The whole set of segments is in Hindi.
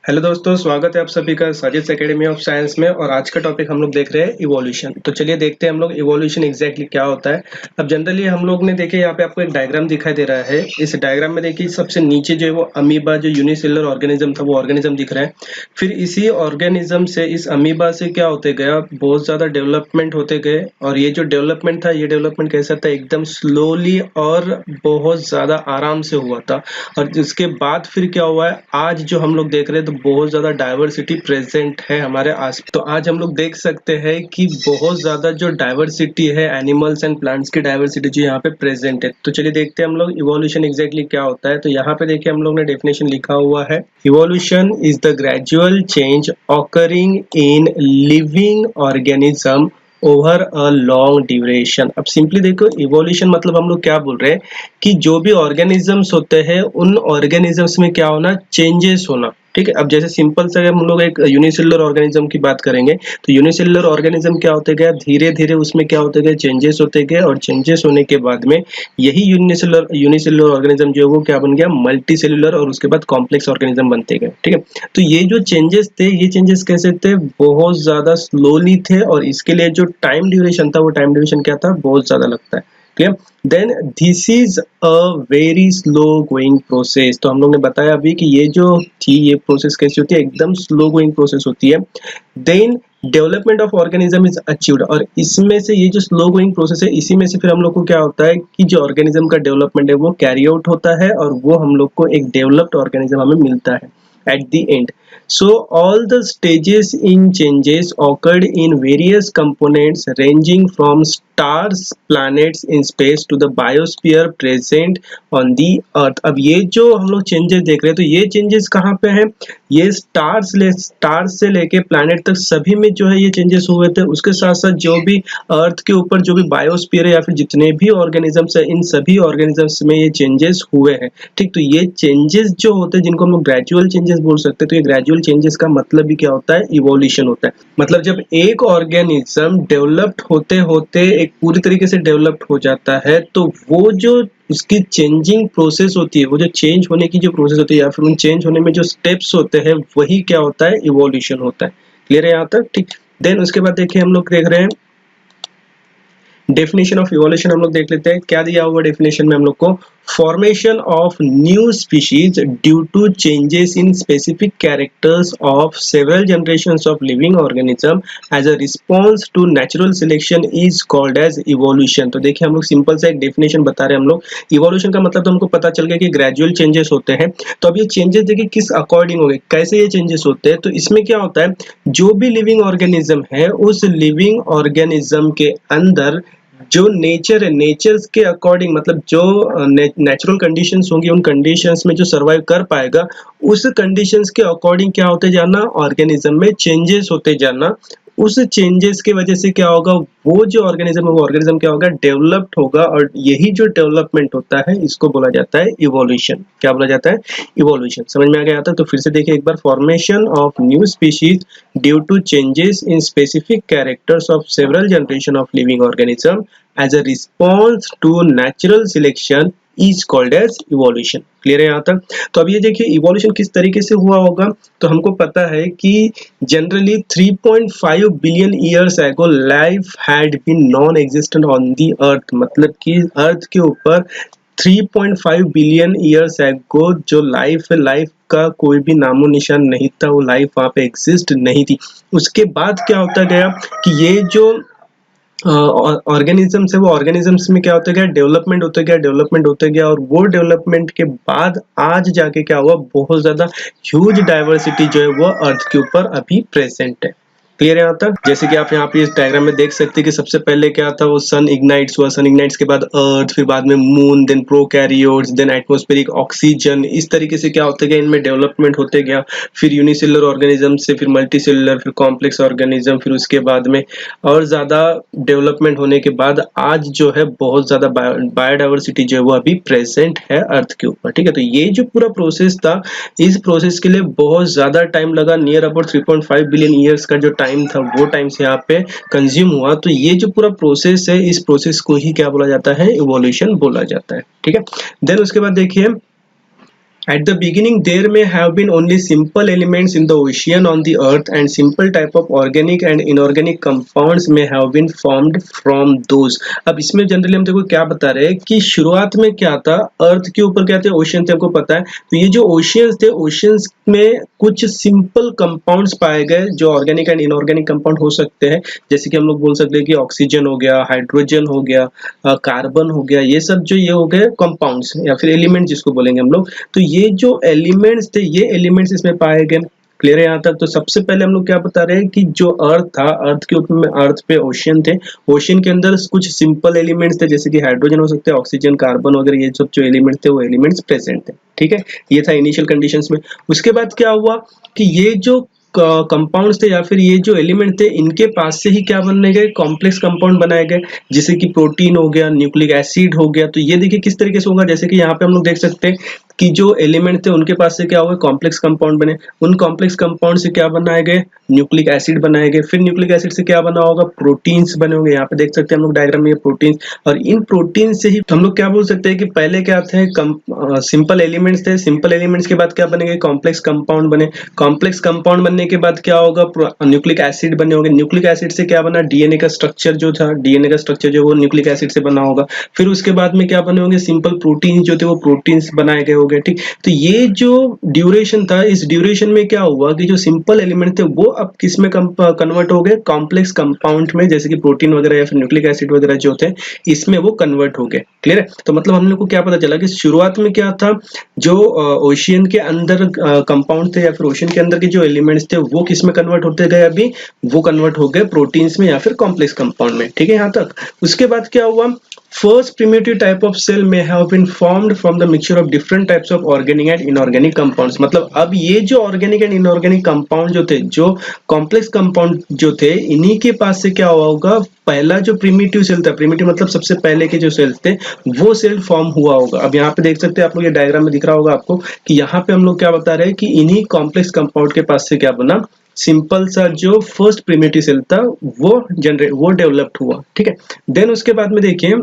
हेलो दोस्तों, स्वागत है आप सभी का साजिद एकेडमी ऑफ साइंस में। और आज का टॉपिक हम लोग देख रहे हैं इवोल्यूशन। तो चलिए देखते हैं हम लोग इवोल्यूशन एग्जैक्टली क्या होता है। अब जनरली हम लोग ने देखे यहाँ पे आपको एक डायग्राम दिखाई दे रहा है। इस डायग्राम में देखिए सबसे नीचे जो है वो अमीबा, जो यूनिसेलुलर ऑर्गेनिज्म था, वो ऑर्गेनिज्म दिख रहा है। फिर इसी ऑर्गेनिज्म से, इस अमीबा से क्या होते गया, बहुत ज्यादा डेवलपमेंट होते गए। और ये जो डेवलपमेंट था, ये डेवलपमेंट कैसा था, एकदम स्लोली और बहुत ज्यादा आराम से हुआ था। और इसके बाद फिर क्या हुआ है, आज जो हम लोग देख रहे हैं तो बहुत ज्यादा डाइवर्सिटी प्रेजेंट है हमारे आस। तो आज हम लोग देख सकते हैं कि बहुत ज्यादा जो डाइवर्सिटी है, एनिमल्स एंड प्लांट्स की डाइवर्सिटी जो यहाँ पे प्रेजेंट है। तो चलिए देखते हैं हम लोग इवोल्यूशन एग्जैक्टली क्या होता है। तो यहाँ पे देखिए हम लोग ने डेफिनेशन लिखा हुआ है, evolution is the gradual change occurring in living organism over a long duration. अब सिंपली देखो, इवोल्यूशन मतलब हम लोग क्या बोल रहे हैं कि जो भी ऑर्गेनिजम्स होते हैं उन ऑर्गेनिजम्स में क्या होना, चेंजेस होना। ठीक है। अब जैसे सिंपल से हम लोग एक यूनिसेलुलर ऑर्गेनिज्म की बात करेंगे तो यूनिसेलुलर ऑर्गेनिज्म क्या होते गया, धीरे धीरे उसमें क्या होते गए, चेंजेस होते गए। और चेंजेस होने के बाद में यही यूनिसेलुलर ऑर्गेनिज्म जो है वो क्या बन गया, मल्टी सेलुलर, और उसके बाद कॉम्प्लेक्स ऑर्गेनिज्म बनते गए। ठीक है। तो ये जो चेंजेस थे, ये चेंजेस कैसे थे, बहुत ज्यादा स्लोली थे। और इसके लिए जो टाइम ड्यूरेशन था, वो टाइम ड्यूरेशन क्या था, बहुत ज्यादा लगता है। Clear. Then this is a very slow going process. तो हम लोग ने बताया अभी कि ये जो थी, ये प्रोसेस कैसी होती है, एकदम स्लो गोइंग प्रोसेस होती है। Then development of organism is achieved. और इसमें से ये जो स्लो गोइंग प्रोसेस है, इसी में से फिर हम लोग को क्या होता है कि जो ऑर्गेनिज्म का डेवलपमेंट है वो कैरी आउट होता है, और वो हम लोग को एक डेवलप्ड ऑर्गेनिज्म हमें मिलता है at the end. So all the stages in changes occurred in various components ranging from stars, planets in space to the biosphere present on the earth. अब ये जो हम लोग चेंजेस देख रहे हैं, तो ये चेंजेस कहाँ पे हैं, ये स्टार्स से लेके प्लैनेट तक सभी में जो है ये चेंजेस हुए थे। उसके साथ साथ जो भी अर्थ के ऊपर जो भी बायोस्फीयर है या फिर जितने भी ऑर्गेनिजम्स है, इन सभी ऑर्गेनिजम्स में ये चेंजेस हुए हैं। ठीक। तो ये चेंजेस जो होते हैं, जिनको हम लोग ग्रेजुअल चेंजेस बोल सकते हैं, तो ये ग्रेजुअल चेंजेस का मतलब भी क्या होता है, इवोल्यूशन होता है। मतलब जब एक ऑर्गेनिज्म डेवलप्ड होते होते एक पूरी तरीके से डेवलप्ड हो जाता है, तो वो जो उसकी चेंजिंग प्रोसेस होती है, वो जो चेंज होने की जो प्रोसेस होती है या फिर उन चेंज होने में जो स्टेप्स होते हैं, वही क्या होता है, इवोल्यूशन होता है। क्लियर है यहाँ तक? ठीक। देन उसके बाद देखिए हम लोग देख रहे हैं डेफिनेशन ऑफ इवोल्यूशन। हम लोग देख लेते हैं क्या दिया हुआ डेफिनेशन में हम लोग को, formation of new species due to changes in specific characters of several generations of living organism as a response to natural selection is called as evolution. तो देखिए हम लोग सिंपल सा एक डेफिनेशन बता रहे हैं हम लोग। इवोल्यूशन का मतलब तो हमको पता चल गया कि ग्रेजुअल चेंजेस होते हैं। तो अब ये चेंजेस देखिए किस अकॉर्डिंग हो गए, कैसे ये चेंजेस होते हैं। तो इसमें क्या होता है, जो भी लिविंग ऑर्गेनिज्म है, उस लिविंग ऑर्गेनिज्म के अंदर जो नेचर है, नेचर्स के अकॉर्डिंग, मतलब जो नेचुरल कंडीशंस होंगी, उन कंडीशंस में जो सरवाइव कर पाएगा, उस कंडीशंस के अकॉर्डिंग क्या होते जाना, ऑर्गेनिज्म में चेंजेस होते जाना। उस चेंजेस की वजह से क्या होगा, वो जो ऑर्गेनिज्म है, वो ऑर्गेनिज्म क्या होगा, डेवलप्ड होगा। और यही जो डेवलपमेंट होता है, इसको बोला जाता है इवोल्यूशन। क्या बोला जाता है, इवोल्यूशन। समझ में आ गया था? तो फिर से देखिए एक बार, formation of new species due to changes in specific characters of several generation of living organism as a response to natural selection is called as evolution. Clear है यहाँ तक? तो अब ये देखिए इवोल्यूशन किस तरीके से हुआ होगा। तो हमको पता है कि generally 3.5 billion years ago life had been non existent on the earth. मतलब कि अर्थ के ऊपर 3.5 बिलियन ईयर्स एगो जो लाइफ है, लाइफ का कोई भी नामो निशान नहीं था, वो लाइफ वहाँ पे एग्जिस्ट नहीं थी। उसके बाद क्या होता गया कि ये जो ऑर्गेनिजम्स है, वो ऑर्गेनिजम्स में क्या होता गया, डेवलपमेंट होता गया, डेवलपमेंट होता गया। और वो डेवलपमेंट के बाद आज जाके क्या हुआ, बहुत ज्यादा ह्यूज डाइवर्सिटी जो है वो अर्थ के ऊपर अभी प्रेजेंट है। क्लियर है यहाँ तक? जैसे कि आप यहाँ पे इस डायग्राम में देख सकते हैं कि सबसे पहले क्या था, वो सन इग्नाइट्स हुआ, सन इग्नाइट्स के बाद अर्थ, फिर बाद में moon, then prokaryotes, then atmospheric oxygen. इस तरीके से क्या होते गया, इनमें डेवलपमेंट होते गया। फिर यूनिसेलुलर ऑर्गेनिज्म से फिर मल्टी सेलुलर, फिर कॉम्प्लेक्स ऑर्गेनिज्म, फिर उसके बाद में और ज्यादा डेवलपमेंट होने के बाद आज जो है बहुत ज्यादा बायोडाइवर्सिटी जो है वो अभी प्रेजेंट है अर्थ के ऊपर। ठीक है। तो ये जो पूरा प्रोसेस था, इस प्रोसेस के लिए बहुत ज्यादा टाइम लगा, नियर अबाउट 3.5 बिलियन ईयर्स का जो टाइम था, वो टाइम से यहाँ पे कंज्यूम हुआ। तो ये जो पूरा प्रोसेस है, इस प्रोसेस को ही क्या बोला जाता है, इवोल्यूशन बोला जाता है। ठीक है। देन उसके बाद देखिए At the beginning, there may have been only simple elements in the ocean on the earth, and simple type of organic and inorganic compounds may have been formed from those. अब इसमें जनरली हम देखो क्या बता रहे हैं कि शुरुआत में क्या था, अर्थ के ऊपर क्या थे, ओशियन थे, हमको पता है। तो ये जो ओशियंस थे, ओशियंस में कुछ सिंपल कंपाउंड्स पाए गए जो ऑर्गेनिक एंड इनऑर्गेनिक कंपाउंड हो सकते हैं, जैसे कि हम लोग बोल सकते हैं कि ऑक्सीजन हो गया, हाइड्रोजन हो गया, कार्बन हो गया, ये सब जो ये हो गए कंपाउंड्स या फिर एलिमेंट जिसको बोलेंगे हम लोग। तो ये जो एलिमेंट्स थे, ये एलिमेंट्स इसमें पाए गए। क्लियर है यहाँ तक? तो सबसे पहले हम लोग क्या बता रहे हैं कि जो अर्थ था, अर्थ के ऊपर में, अर्थ पे ओशियन थे, ओशियन के अंदर कुछ सिंपल एलिमेंट्स थे जैसे कि हाइड्रोजन हो सकते हैं, ऑक्सीजन, कार्बन वगैरह, ये सब जो एलिमेंट्स थे वो एलिमेंट्स प्रेजेंट थे। ठीक है, ये था इनिशियल कंडीशंस में। उसके बाद क्या हुआ कि ये जो कंपाउंड्स थे या फिर ये जो एलिमेंट थे, इनके पास से ही क्या बनने गए, कॉम्प्लेक्स कंपाउंड बनाए गए, जैसे कि प्रोटीन हो गया, न्यूक्लिक एसिड हो गया। तो ये देखिए किस तरीके से होगा, जैसे कि यहाँ पे हम लोग देख सकते हैं कि जो एलिमेंट थे उनके पास से क्या हुआ, कॉम्प्लेक्स कंपाउंड बने, उन कॉम्प्लेक्स कंपाउंड से क्या बनाए गए, न्यूक्लिक एसिड बनाए गए, फिर न्यूक्लिक एसिड से क्या बना होगा, प्रोटीन्स बने होंगे। यहाँ पे देख सकते हैं हम लोग डायग्राम में, ये प्रोटीन्स, और इन प्रोटीन से ही हम लोग क्या बोल सकते हैं कि पहले क्या थे, सिंपल एलिमेंट्स थे, सिंपल एलिमेंट्स के बाद क्या बनेंगे, कॉम्प्लेक्स कंपाउंड बने, कॉम्प्लेक्स कंपाउंड बनने के बाद क्या होगा, न्यूक्लिक एसिड बने होंगे, न्यूक्लिक एसिड से क्या बना, डीएनए का स्ट्रक्चर जो था, डीएनए का स्ट्रक्चर जो वो न्यूक्लिक एसिड से बना होगा। फिर उसके बाद में क्या बने होंगे, सिंपल प्रोटीन जो थे वो प्रोटीन्स बनाए गए होंगे। ठीक, तो ये जो ड्यूरेशन था, इस ड्यूरेशन में क्या हुआ कि जो सिंपल एलिमेंट थे वो अब किस में कन्वर्ट हो गए, कॉम्प्लेक्स कंपाउंड में, जैसे कि प्रोटीन वगैरह या फिर न्यूक्लिक एसिड वगैरह जो थे इसमें वो कन्वर्ट हो गए। क्लियर है? तो मतलब हम लोग को क्या पता चला कि शुरुआत में क्या था, जो ओशियन के अंदर कंपाउंड थे या फिर ओशियन के अंदर के जो एलिमेंट्स थे वो किस में कन्वर्ट होते गए, अभी वो कन्वर्ट हो गए प्रोटीन्स में या फिर कॉम्प्लेक्स कंपाउंड में। ठीक है यहाँ तक? उसके बाद क्या हुआ, First primitive type of cell may have been formed from the mixture of different types of organic and inorganic compounds। मतलब अब ये जो organic and inorganic compound जो थे, जो complex compound जो थे, इन्हीं के पास से क्या हुआ होगा, पहला जो प्रीमिटिव सेल था, प्रीमिटिव मतलब सबसे पहले के जो सेल्स थे, वो सेल फॉर्म हुआ होगा। अब यहाँ पे देख सकते हैं आप लोग, ये डायग्राम में दिख रहा होगा आपको कि यहाँ पे हम लोग क्या बता रहे हैं कि इन्हीं कॉम्प्लेक्स कंपाउंड के पास से क्या बना, सिंपल सा जो फर्स्ट प्रीमिटिव सेल था वो डेवलप्ड हुआ। ठीक है, देन उसके बाद में देखिए,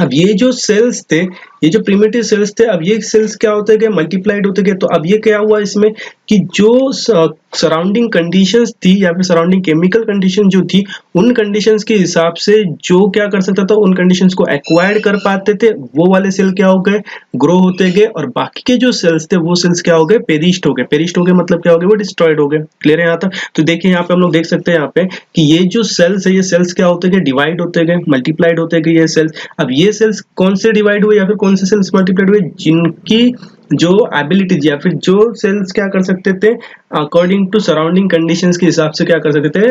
अब ये जो सेल्स थे, ये जो प्रिमिटिव सेल्स थे, अब ये सेल्स क्या होते गए, मल्टीप्लाइड होते गए। तो अब ये क्या हुआ इसमें कि जो सराउंडिंग कंडीशंस थी या फिर सराउंडिंग केमिकल कंडीशन जो थी, उन कंडीशंस के हिसाब से जो क्या कर सकता था, उन कंडीशंस को एक्वायर कर पाते थे, वो वाले सेल क्या हो गए, ग्रो होते गए, और बाकी के जो सेल्स थे वो सेल्स क्या हो गए, पेरिस्ट हो गए। पेरिस्ट हो गए मतलब क्या हो गए, वो डिस्ट्रॉयड हो गए। क्लियर है यहाँ तक? तो देखिए यहाँ पे हम लोग देख सकते हैं यहाँ पे कि ये जो सेल्स है, ये सेल्स क्या होते गए, डिवाइड होते गए, मल्टीप्लाइड होते गए ये सेल्स। अब ये सेल्स कौन से डिवाइड हुए या फिर कौन से सेल्स मल्टीप्लाइड हुए, जिनकी जो एबिलिटीज या फिर जो सेल्स क्या कर सकते थे, अकॉर्डिंग टू सराउंडिंग कंडीशंस के हिसाब से क्या कर सकते थे,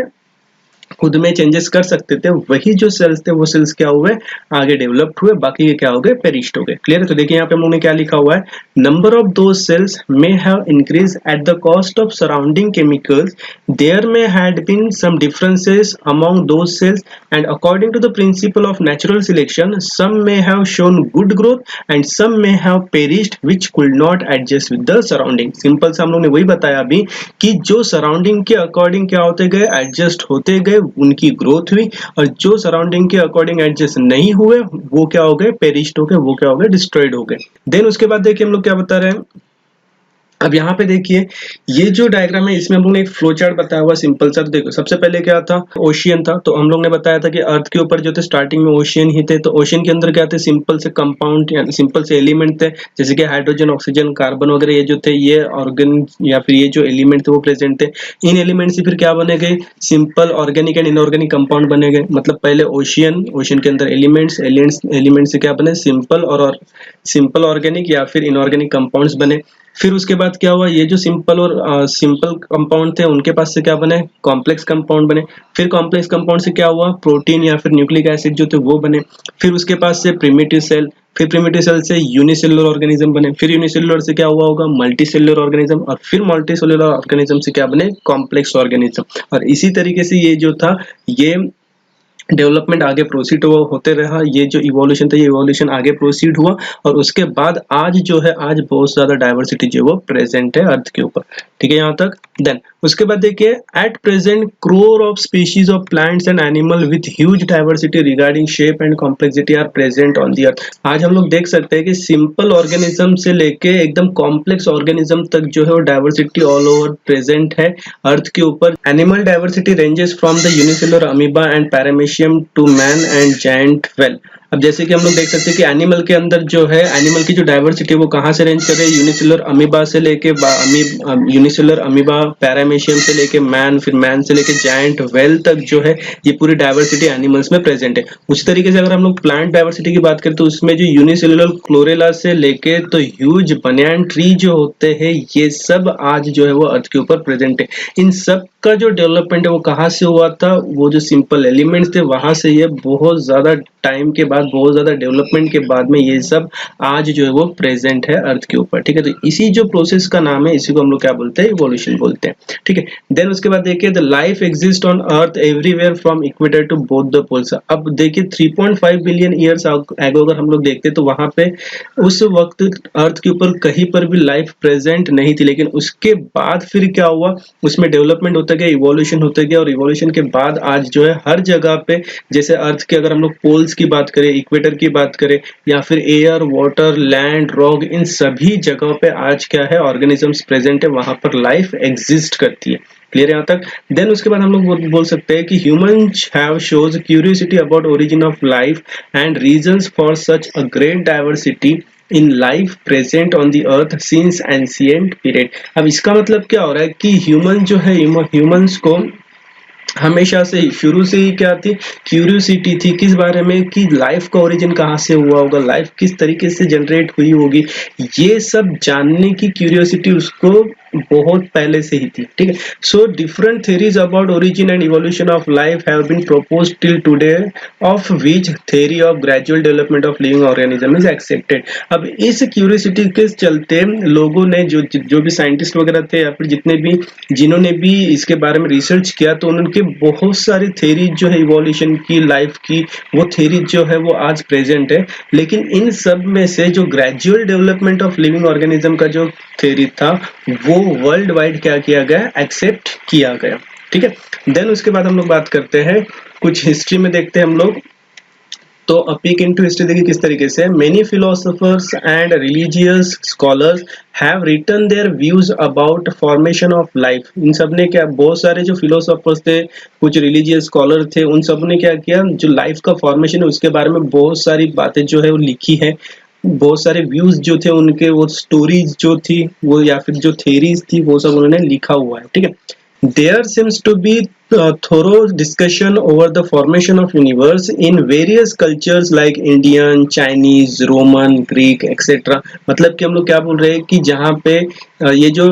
खुद में चेंजेस कर सकते थे, वही जो सेल्स थे वो सेल्स क्या हुए, आगे डेवलप्ड हुए, बाकी के क्या हो गए, पेरिस्ट हो गए। क्लियर है? तो देखिए यहाँ पे हम लोगों ने क्या लिखा हुआ है, number of those cells may have increase at the cost of surrounding chemicals, there may had been some differences among those cells, and according to the principle of natural selection some may have shown good growth and some may have perished which could not adjust with the surrounding. Simple से हम लोग ने वही बताया अभी कि जो सराउंडिंग के अकॉर्डिंग क्या होते गए, एडजस्ट होते गए, उनकी ग्रोथ हुई, और जो सराउंडिंग के अकॉर्डिंग एडजस्ट नहीं हुए वो क्या हो गए, पेरिस्ट हो गए, वो क्या हो गए, डिस्ट्रॉयड हो गए। देन उसके बाद देखिए हम लोग क्या बता रहे हैं, अब यहाँ पे देखिए ये जो डायग्राम है इसमें हम लोग ने एक फ्लो चार्ट बताया हुआ सिंपल सा। तो देखो सबसे पहले क्या था, ओशियन था। तो हम लोग ने बताया था कि अर्थ के ऊपर जो थे स्टार्टिंग में ओशियन ही थे। तो ओशियन के अंदर क्या थे, सिंपल से कंपाउंड या सिंपल से एलिमेंट थे, जैसे कि हाइड्रोजन, ऑक्सीजन, कार्बन वगैरह, ये जो थे ये ऑर्गन या फिर ये जो एलिमेंट थे वो प्रेजेंट थे। इन एलिमेंट से फिर क्या बने गए, simple organic and inorganic compound बने गए। मतलब पहले ओशियन, ओशियन के अंदर एलिमेंट्स, एलिमेंट से क्या बने, सिंपल और सिंपल ऑर्गेनिक या फिर इनऑर्गेनिक कंपाउंड्स बने। फिर उसके बाद क्या हुआ, ये जो सिंपल और सिंपल कंपाउंड थे उनके पास से क्या बने, कॉम्प्लेक्स कंपाउंड बने। फिर कॉम्प्लेक्स कंपाउंड से क्या हुआ, प्रोटीन या फिर न्यूक्लिक एसिड जो थे वो बने। फिर उसके पास से प्रिमिटिव सेल, फिर प्रिमिटिव सेल से यूनिसेलुलर ऑर्गेनिज्म बने। फिर यूनिसेलुलर से क्या हुआ होगा, मल्टी सेलुलर ऑर्गेनिज्म, और फिर मल्टी सेलुलर ऑर्गेनिज्म से क्या बने, कॉम्प्लेक्स ऑर्गेनिज्म। और इसी तरीके से ये जो था, ये डेवलपमेंट आगे प्रोसीड होते रहा, ये जो इवोल्यूशन था ये इवोल्यूशन आगे प्रोसीड हुआ और उसके बाद आज जो है आज बहुत ज़्यादा डाइवर्सिटी जो वो प्रेजेंट है अर्थ के ऊपर। ठीक है यहाँ तक। देन उसके बाद देखिए at present crore of species of plants and animal with huge diversity regarding shape and complexity are present on the earth. आज हम लोग देख सकते हैं कि सिंपल ऑर्गेनिज्म से लेके एकदम कॉम्प्लेक्स ऑर्गेनिज्म तक जो है वो डाइवर्सिटी ऑल ओवर प्रेजेंट है अर्थ के ऊपर। Animal diversity ranges from the unicellular amoeba and paramecium to man and giant whale. अब जैसे कि हम लोग देख सकते हैं कि एनिमल के अंदर जो है एनिमल की जो डाइवर्सिटी है वो कहाँ से रेंज कर रही है, यूनिसेलुलर अमीबा से लेके यूनिसेलुलर अमीबा पैरामीशियम से लेके मैन, फिर मैन से लेके जायंट व्हेल तक जो है ये पूरी डाइवर्सिटी एनिमल्स में प्रेजेंट है। उसी तरीके से अगर हम लोग प्लांट डाइवर्सिटी की बात करें तो उसमें जो यूनिसेलुलर क्लोरेला से लेके तो ह्यूज बनियान ट्री जो होते हैं ये सब आज जो है वो अर्थ के ऊपर प्रेजेंट है। इन सब का जो डेवलपमेंट है वो कहाँ से हुआ था, वो जो सिंपल एलिमेंट्स थे वहां से ये बहुत ज्यादा टाइम के बाद, बहुत ज्यादा डेवलपमेंट के बाद में ये सब आज जो है वो प्रेजेंट है अर्थ के ऊपर। ठीक है, तो इसी जो प्रोसेस का नाम है इसी को हम लोग क्या बोलते हैं, इवोल्यूशन बोलते हैं। ठीक है, देन उसके बाद देखिए the life exist on earth everywhere from equator to both the poles. अब देखिए 3.5 बिलियन ईयर्स एगो अगर हम लोग देखते तो वहां पे उस वक्त अर्थ के ऊपर कहीं पर भी लाइफ प्रेजेंट नहीं थी, लेकिन उसके बाद फिर क्या हुआ, उसमें डेवलपमेंट होता गया, इवोल्यूशन होता गया और इवोल्यूशन के बाद आज जो है हर जगह पे, जैसे अर्थ के अगर हम लोग पोल्स की बात करें, इक्वेटर की बात करें या फिर एयर, वाटर, लैंड, रॉक, इन सभी जगहों पे आज क्या है ऑर्गेनिजम्स प्रेजेंट है, वहां पर लाइफ एग्जिस्ट करती है। क्लियर यहाँ तक। देन उसके बाद हम लोग बोल सकते हैं कि humans have shows curiosity about origin of life and reasons for such a great diversity in life present on the earth since ancient period. अब इसका मतलब क्या हो रहा है कि ह्यूमन जो है, ह्यूमंस को हमेशा से शुरू से ही क्या थी, क्यूरियोसिटी थी किस बारे में कि लाइफ का ओरिजिन कहाँ से हुआ होगा, लाइफ किस तरीके से जनरेट हुई होगी, ये सब जानने की क्यूरियोसिटी उसको बहुत पहले से ही थी। ठीक है, so different theories about origin and evolution of life have been proposed till today, of which theory of gradual development of living organism is accepted. अब इस क्यूरियोसिटी के चलते लोगों ने जो भी साइंटिस्ट वगैरह थे या फिर जितने भी जिन्होंने भी इसके बारे में रिसर्च किया तो उनके बहुत सारी थ्योरी जो है इवोल्यूशन की, लाइफ की, वो थ्योरी जो है वो आज प्रेजेंट है। लेकिन इन सब में से जो gradual development of living organism का जो थ्योरी था वो वर्ल्ड वाइड क्या किया गया, एक्सेप्ट किया गया। ठीक है, देन उसके बाद हम लोग बात करते हैं कुछ हिस्ट्री में, देखते हैं हम लोग तो अ पीक इनटू हिस्ट्री देखिए किस तरीके से many philosophers and religious scholars have written their views about formation of life. इन सब ने क्या, बहुत सारे जो फिलोसोफर्स थे, कुछ रिलीजियस स्कॉलर थे, उन सब ने क्या किया, जो लाइफ का फॉर्मेशन है उसके बारे में बहुत सारी बातें जो है वो लिखी है, बहुत सारे व्यूज जो थे उनके, वो स्टोरीज जो थी वो या फिर जो थेरीज थी वो सब उन्होंने लिखा हुआ है। ठीक है, there seems to be thorough discussion over the formation of universe in various cultures like Indian, Chinese, Roman, Greek, etc. मतलब कि हम लोग क्या बोल रहे हैं कि जहाँ पे ये जो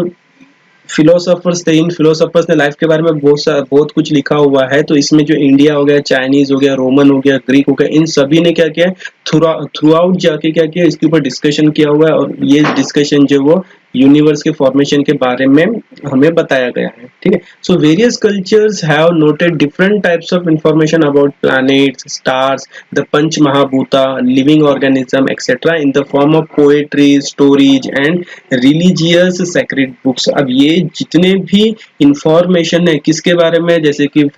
फिलोसोफर्स थे, इन फिलोसोफर्स ने लाइफ के बारे में बहुत कुछ लिखा हुआ है, तो इसमें जो इंडिया हो गया, चाइनीज हो गया, रोमन हो गया, ग्रीक हो गया, इन सभी ने क्या किया, थ्रू आउट जाके क्या किया, इसके ऊपर डिस्कशन किया हुआ है और ये डिस्कशन जो वो यूनिवर्स के फॉर्मेशन के बारे में हमें बताया गया है। ठीक है, so various cultures have noted different types of information about planets, stars, the panch mahabhuta, living organism etcetera in the form of poetry, stories and religious sacred books. अब ये जितने भी इंफॉर्मेशन है किसके बारे में, जैसे कि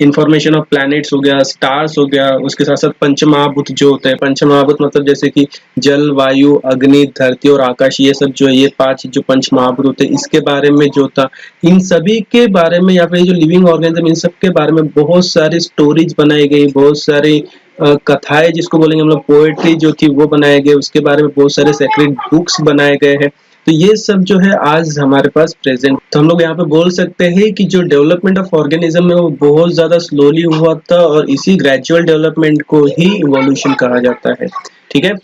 इंफॉर्मेशन ऑफ प्लैनेट्स हो गया, स्टार्स हो गया, उसके साथ साथ पंचमहाभूत जो होते हैं, पंचमहाभूत मतलब जैसे कि जल, वायु, अग्नि, धरती और आकाश, ये सब जो है, ये 5 जो पंचमहाभूत होते हैं, इसके बारे में जो था, इन सभी के बारे में या फिर जो लिविंग ऑर्गेनिज्म, इन सब के बारे में बहुत सारी स्टोरीज बनाई गई, बहुत सारी कथाएं जिसको बोलेंगे हम लोग, पोएट्री जो थी वो बनाए गए, उसके बारे में बहुत सारे सेक्रेड बुक्स बनाए गए हैं। तो ये सब जो है आज हमारे पास प्रेजेंट, तो हम लोग यहाँ पे बोल सकते हैं कि जो डेवलपमेंट ऑफ ऑर्गेनिज्म है वो बहुत ज्यादा स्लोली हुआ था और इसी ग्रेजुअल डेवलपमेंट को ही इवोल्यूशन कहा जाता है। ठीक है,